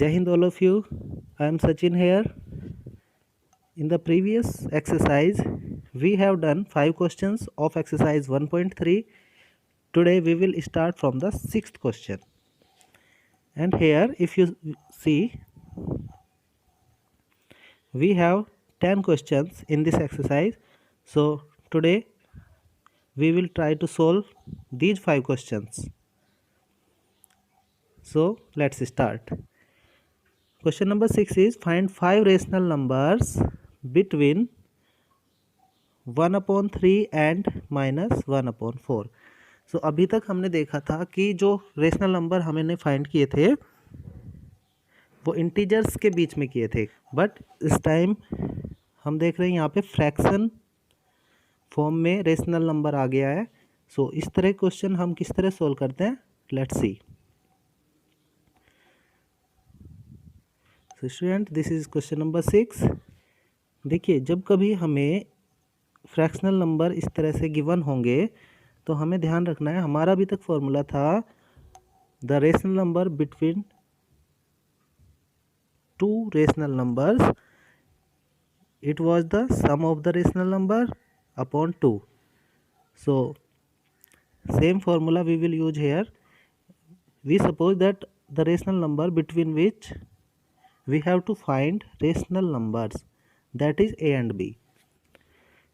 Jai Hind all of you. I am Sachin here. In the previous exercise, we have done 5 questions of exercise 1.3. Today we will start from the 6th question. And here if you see, we have 10 questions in this exercise. So today we will try to solve these 5 questions. So let's start. Question number 6 is find 5 rational numbers between 1/3 and -1/4। सो अभी तक हमने देखा था कि जो rational number हमने find किए थे वो इंटीजर्स के बीच में किए थे, बट इस टाइम हम देख रहे हैं यहाँ पे फ्रैक्शन फॉर्म में रेशनल नंबर आ गया है। सो इस तरह क्वेश्चन हम किस तरह सोल्व करते हैं, let's see. So student, this is question number 6। देखिए, जब कभी हमें फ्रैक्शनल नंबर इस तरह से गिवन होंगे तो हमें ध्यान रखना है, हमारा अभी तक फॉर्मूला था the rational number between two rational numbers, it was the sum of the rational number upon 2। So same formula we will use here. We suppose that the rational number between which we have to find rational numbers, that is a and b.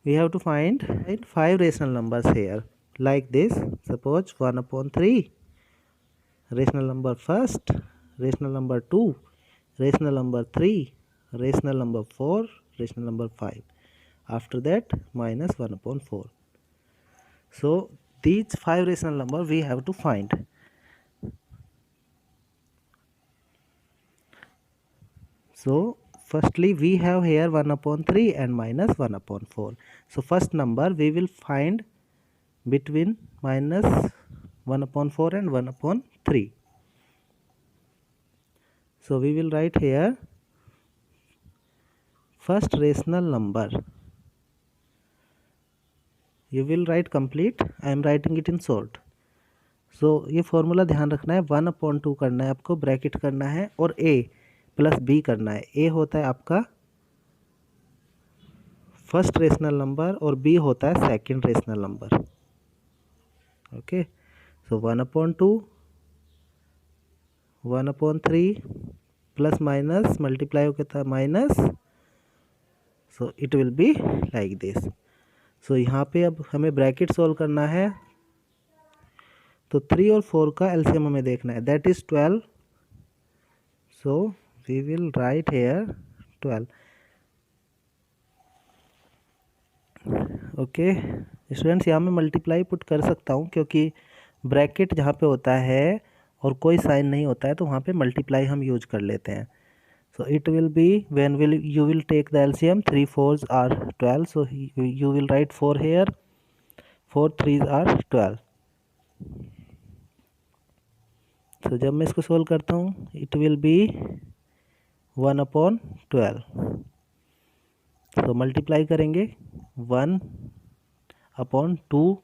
We have to find 5 rational numbers here like this. Suppose 1/3, rational number first, rational number 2, rational number 3, rational number 4, rational number 5. After that -1/4. So these 5 rational numbers we have to find. So firstly we have here 1/3 and -1/4. So first number we will find between -1/4 and 1/3. So we will write here first rational number. You will write complete, I am writing it in short. So ये formula ध्यान रखना है, 1/2 करना है आपको, bracket करना है और a प्लस b करना है। a होता है आपका फर्स्ट रेशनल नंबर और b होता है second rational number. Okay, so 1/2, 1/3 plus minus multiply हो गया था minus, so it will be like this. So यहाँ पे अब हमें ब्रैकेट सॉल्व करना है, तो 3 और 4 का एलसीएम हमें देखना है, that is 12। So we will write here 12। Okay students, यहाँ मैं मल्टीप्लाई पुट कर सकता हूँ क्योंकि ब्रैकेट जहाँ पे होता है और कोई साइन नहीं होता है तो वहाँ पे मल्टीप्लाई हम यूज कर लेते हैं। सो it will be when you will take the LCM, 3 4s are 12, so you will write 4 here, 4 3s are 12। तो जब मैं इसको सोल्व करता हूँ इट विल बी 1/12। तो मल्टीप्लाई करेंगे 1/2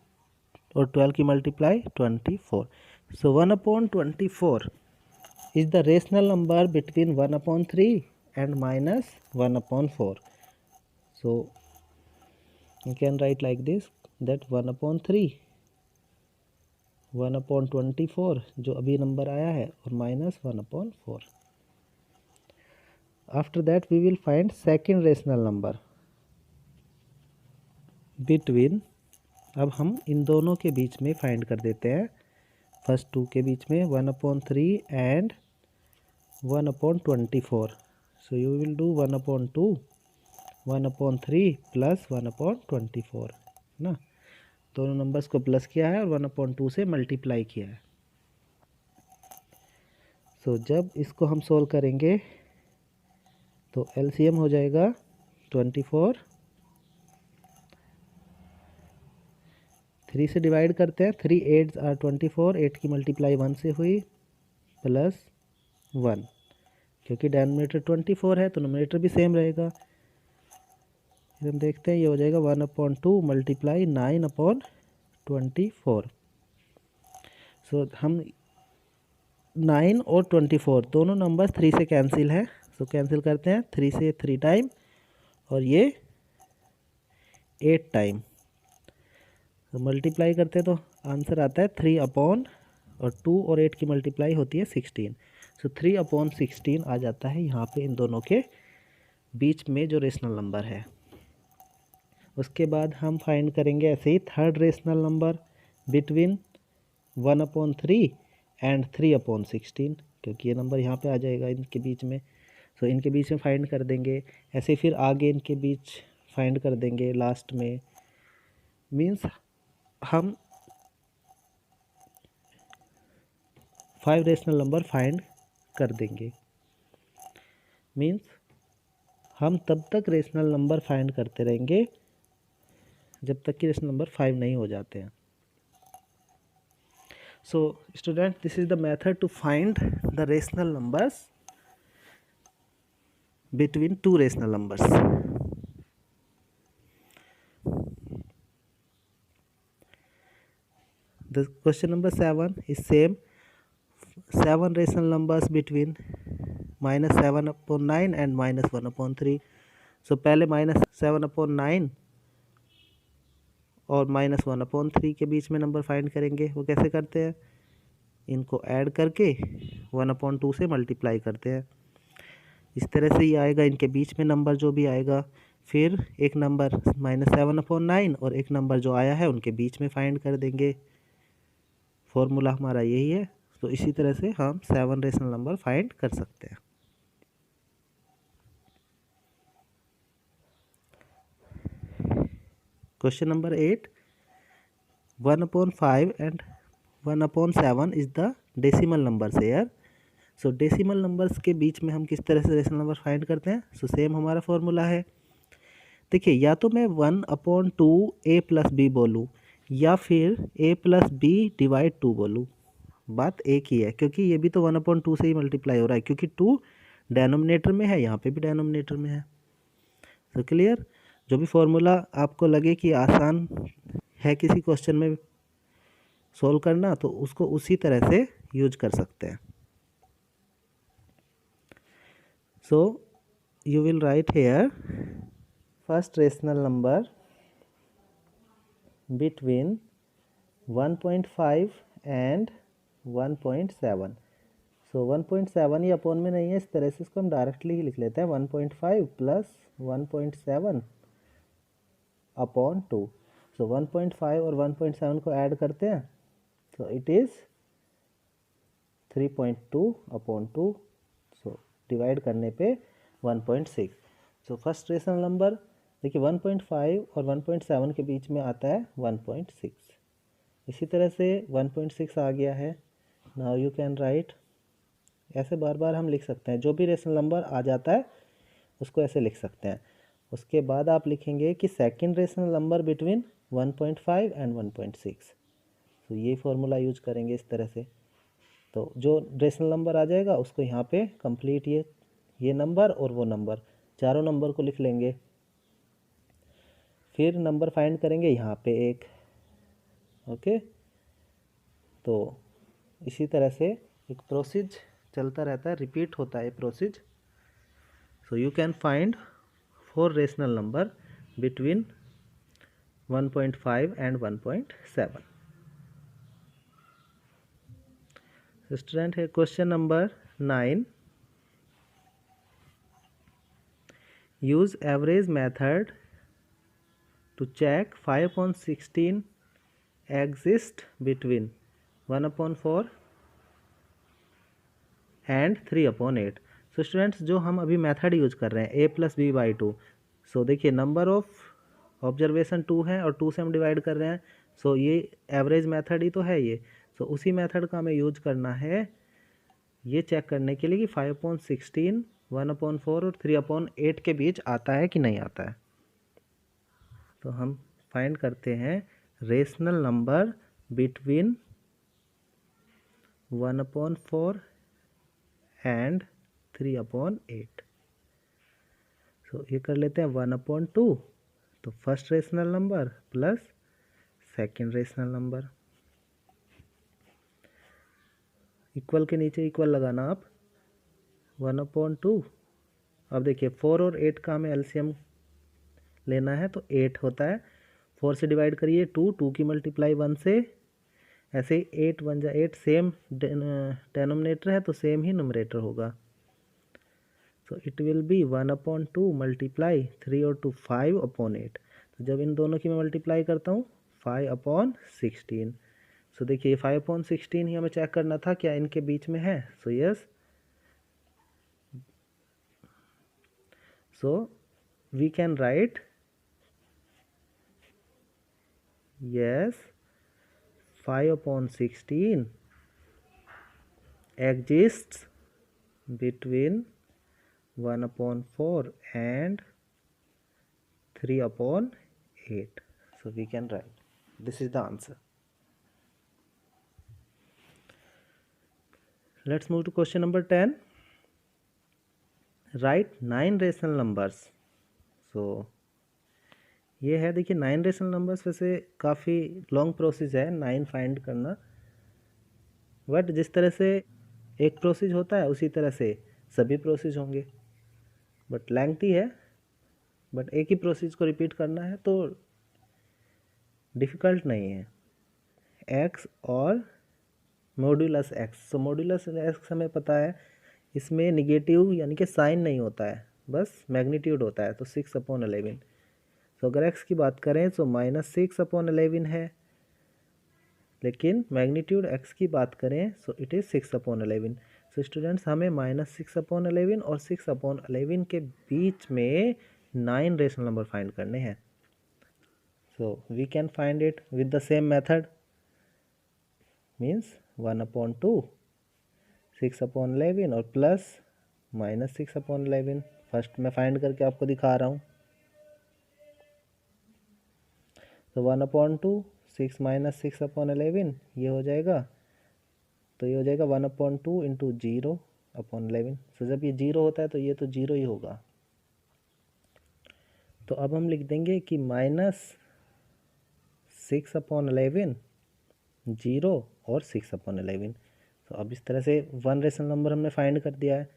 और 12 की multiply 24। So 1/24 is the rational number between 1/3 and -1/4. So you can write like this, that 1/3 1/24 जो अभी नंबर आया है और -1/4। After that we will find second rational number between, अब हम इन दोनों के बीच में फाइंड कर देते हैं, फर्स्ट 2 के बीच में 1/3 and 1/24। So you will do 1/2, 1/3 plus 1/24 ना, दोनों नंबर्स को प्लस किया है और 1/2 से मल्टीप्लाई किया है। सो जब इसको हम सोल्व करेंगे तो एलसीएम हो जाएगा 24, 3 से डिवाइड करते हैं, 3 8 are 24, 8 की मल्टीप्लाई 1 से हुई प्लस 1, क्योंकि डिनोमिनेटर 24 है तो नोमिनेटर भी सेम रहेगा। फिर हम देखते हैं ये हो जाएगा 1/2 मल्टीप्लाई 9/24। सो हम 9 और 24 दोनों नंबर 3 से कैंसिल है, सो कैंसिल करते हैं 3 से 3 टाइम और ये 8 टाइम, तो मल्टीप्लाई करते हैं तो आंसर आता है 3 अपॉन और 2 और 8 की मल्टीप्लाई होती है 16, सो 3 अपॉन 16 आ जाता है यहाँ पे इन दोनों के बीच में जो रेशनल नंबर है। उसके बाद हम फाइंड करेंगे ऐसे ही third rational number between 1/3 and 3/16, क्योंकि ये नंबर यहाँ पे आ जाएगा इनके बीच में, सो इनके बीच में फाइंड कर देंगे। ऐसे फिर आगे इनके बीच फाइंड कर देंगे लास्ट में, मीन्स हम 5 रेशनल नंबर फाइंड कर देंगे। मीन्स हम तब तक रेशनल नंबर फाइंड करते रहेंगे जब तक कि रेशनल नंबर 5 नहीं हो जाते हैं। So student, this is the method to find the rational numbers between two rational numbers. The question number 7 is same, 7 rational numbers between -7/9 and -1/3. So पहले -7/9 और -1/3 के बीच में नंबर फाइंड करेंगे। वो कैसे करते हैं, इनको ऐड करके 1/2 से मल्टीप्लाई करते हैं। इस तरह से ही आएगा इनके बीच में नंबर जो भी आएगा। फिर एक नंबर -7/9 और एक नंबर जो आया है उनके बीच में फाइंड कर देंगे। फॉर्मूला हमारा यही है। तो इसी तरह से हम 7 रेशनल नंबर फाइंड कर सकते हैं। Question number 8, 1/5 and 1/7 is the decimal number here. So decimal numbers के बीच में हम किस तरह से रेशनल नंबर फाइंड करते हैं। सो सेम हमारा फॉर्मूला है। देखिए, या तो मैं 1/2 a+b बोलूँ या फिर a+b/2 बोलूँ, बात एक ही है, क्योंकि ये भी तो 1/2 से ही मल्टीप्लाई हो रहा है, क्योंकि 2 डेनोमिनेटर में है, यहाँ पे भी डेनोमिनेटर में है। तो क्लियर, जो भी फॉर्मूला आपको लगे कि आसान है किसी क्वेश्चन में सोल्व करना, तो उसको उसी तरह से यूज कर सकते हैं। So you will write hair first rational number between 1.5 and 1.7। So 1.7 he upon में नहीं है, इस तरह से इसको हम डायरेक्टली ही लिख लेते हैं 1.5 प्लस 1.7 अपॉन 2। सो 1.5 और 1.7 को ऐड करते हैं तो it is 3.2 upon 2। So divide करने पे 1.6। सो फर्स्ट रेशनल नंबर देखिए 1.5 और 1.7 के बीच में आता है 1.6। इसी तरह से 1.6 आ गया है। नाउ यू कैन राइट, ऐसे बार बार हम लिख सकते हैं, जो भी रेशनल नंबर आ जाता है उसको ऐसे लिख सकते हैं। उसके बाद आप लिखेंगे कि second rational number between 1.5 and 1.6। तो ये फॉर्मूला यूज करेंगे इस तरह से। तो जो रेशनल नंबर आ जाएगा उसको यहाँ पे कंप्लीट ये नंबर और वो नंबर, चारों नंबर को लिख लेंगे। फिर नंबर फाइंड करेंगे यहाँ पे एक, ओके। तो इसी तरह से एक प्रोसीज चलता रहता है, रिपीट होता है process. So you can find 4 rational number between 1.5 and 1.7। Student है question number 9, use average method to check 5/16 exist between 1/4 and 3/8। So students, जो हम अभी मेथड यूज कर रहे हैं a+b/2, सो देखिए नंबर ऑफ ऑब्जर्वेशन 2 है और 2 से हम डिवाइड कर रहे हैं। सो ये एवरेज मेथड ही तो है ये। सो उसी मेथड का हमें यूज करना है ये चेक करने के लिए कि 5/16 1/4 और 3/8 के बीच आता है कि नहीं आता है। तो हम फाइंड करते हैं रेशनल नंबर बिटवीन 1/4 एंड 3/8। सो ये कर लेते हैं 1/2, तो first rational number plus second rational number. Equal के नीचे इक्वल लगाना आप, 1/2। अब देखिए 4 और 8 का हमें एलसीएम लेना है, तो 8 होता है, 4 से डिवाइड करिए 2 की मल्टीप्लाई 1 से, ऐसे ही 8 1 जा 8, सेम डेनोमिनेटर है तो सेम ही नुमरेटर होगा। सो इट विल बी 1/2 मल्टीप्लाई 3 और 2 5/8। तो जब इन दोनों की मैं मल्टीप्लाई करता हूँ 5/16। सो देखिए 5/16 ही हमें चेक करना था क्या इनके बीच में है। So yes, so we can write yes 5/16 exists between 1/4 and 3/8. So we can write this is the answer. Let's move to question number 10. Write 9 rational numbers. So ये है, देखिए 9 रेशनल नंबर्स वैसे काफ़ी लॉन्ग प्रोसेस है 9 find करना, but जिस तरह से एक प्रोसेस होता है उसी तरह से सभी प्रोसेस होंगे, बट लेंथी है, बट एक ही प्रोसेस को रिपीट करना है तो डिफ़िकल्ट नहीं है। एक्स और मॉड्यूलस एक्स, तो मॉड्यूलस एक्स हमें पता है इसमें निगेटिव यानी कि साइन नहीं होता है, बस मैग्नीट्यूड होता है, तो 6/11। तो अगर x की बात करें तो -6/11 है, लेकिन मैग्नीट्यूड x की बात करें so it is 6/11। So students हमें -6/11 और 6/11 के बीच में 9 रेशनल नंबर फाइंड करने हैं। So we can find it with the same method, means 1/2 6/11 और प्लस -6/11। फर्स्ट मैं फाइंड करके आपको दिखा रहा हूँ। तो 1/2 6 - 6/11 ये हो जाएगा, तो ये हो जाएगा 1/2 इंटू 0/11। सो जब ये 0 होता है तो ये तो 0 ही होगा। तो अब हम लिख देंगे कि -6/11 0 और 6/11। तो अब इस तरह से 1 रेशनल नंबर हमने फाइंड कर दिया है।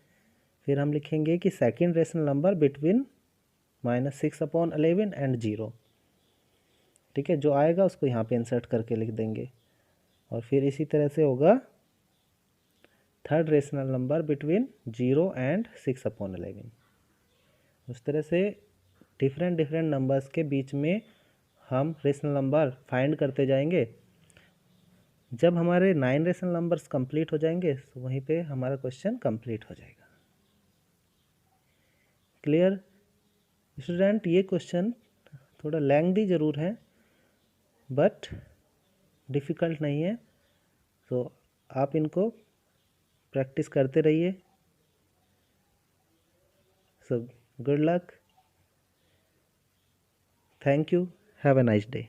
फिर हम लिखेंगे कि second rational number between -6/11 and 0। ठीक है, जो आएगा उसको यहाँ पे इंसर्ट करके लिख देंगे। और फिर इसी तरह से होगा third rational number between 0 and 6/11। उस तरह से डिफरेंट नंबर्स के बीच में हम रेशनल नंबर फाइंड करते जाएंगे। जब हमारे 9 रेशनल नंबर्स कंप्लीट हो जाएंगे तो वहीं पे हमारा क्वेश्चन कंप्लीट हो जाएगा। Clear student? ये क्वेश्चन थोड़ा लेंथी ज़रूर है बट डिफ़िकल्ट नहीं है, तो आप इनको प्रैक्टिस करते रहिए। So good luck, thank you, have a nice day.